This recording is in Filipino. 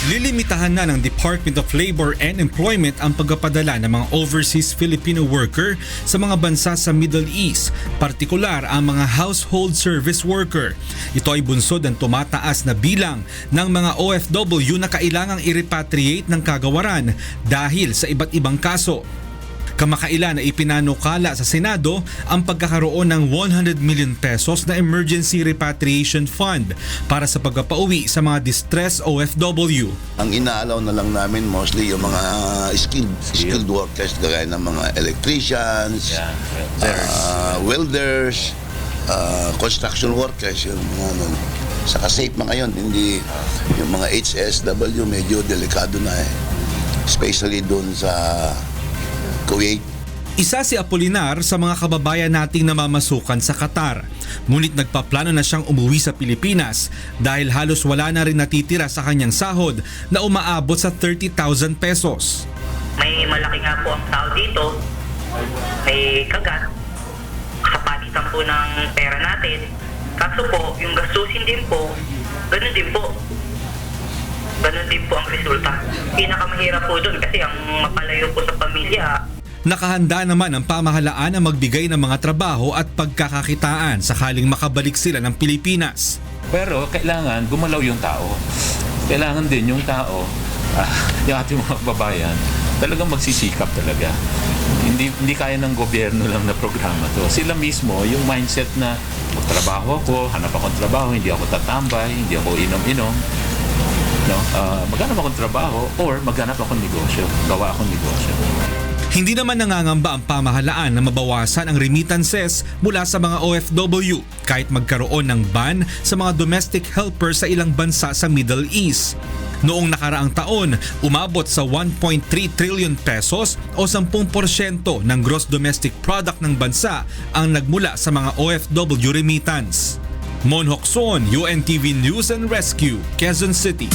Lilimitahan na ng Department of Labor and Employment ang pagpapadala ng mga overseas Filipino worker sa mga bansa sa Middle East, partikular ang mga household service worker. Ito ay bunsod ng tumataas na bilang ng mga OFW na kailangang i-repatriate ng kagawaran dahil sa iba't ibang kaso. Kamakailan na ipinanukala sa Senado ang pagkakaroon ng 100 million pesos na Emergency Repatriation Fund para sa pagpapauwi sa mga distressed OFW. Ang inaalaw na lang namin mostly yung mga skilled workers gaya ng mga electricians, welders, construction workers, yung mga saka safe mga yun, hindi yung mga HSW medyo delikado na especially doon sa Kuwait. Isa si Apolinar sa mga kababayan nating namamasukan sa Qatar. Ngunit nagpaplano na siyang umuwi sa Pilipinas dahil halos wala na rin natitira sa kanyang sahod na umaabot sa 30,000 pesos. May malaki nga po ang tao dito, may kagat, kapalitan po ng pera natin. Kaso po, yung gastusin din po, ganun din po. Ganun din po ang resulta. Pinakamahirap po doon kasi ang mapalayo po sa pamilya. Nakahanda naman ang pamahalaan na magbigay ng mga trabaho at pagkakakitaan sakaling makabalik sila ng Pilipinas. Pero kailangan gumalaw yung tao. Kailangan din yung tao, yung ating mga babayan, talagang magsisikap talaga. Hindi kaya ng gobyerno lang na programa to. Sila mismo, yung mindset na magtrabaho ako, hanap akong trabaho, hindi ako tatambay, hindi ako inom-inom. No? Maghanap akong trabaho or maghanap akong negosyo, gawa akong negosyo. Hindi naman nangangamba ang pamahalaan na mabawasan ang remittances mula sa mga OFW kahit magkaroon ng ban sa mga domestic helpers sa ilang bansa sa Middle East. Noong nakaraang taon, umabot sa 1.3 trillion pesos o 10% ng gross domestic product ng bansa ang nagmula sa mga OFW remittance. Mon Hocson, UNTV News and Rescue, Quezon City.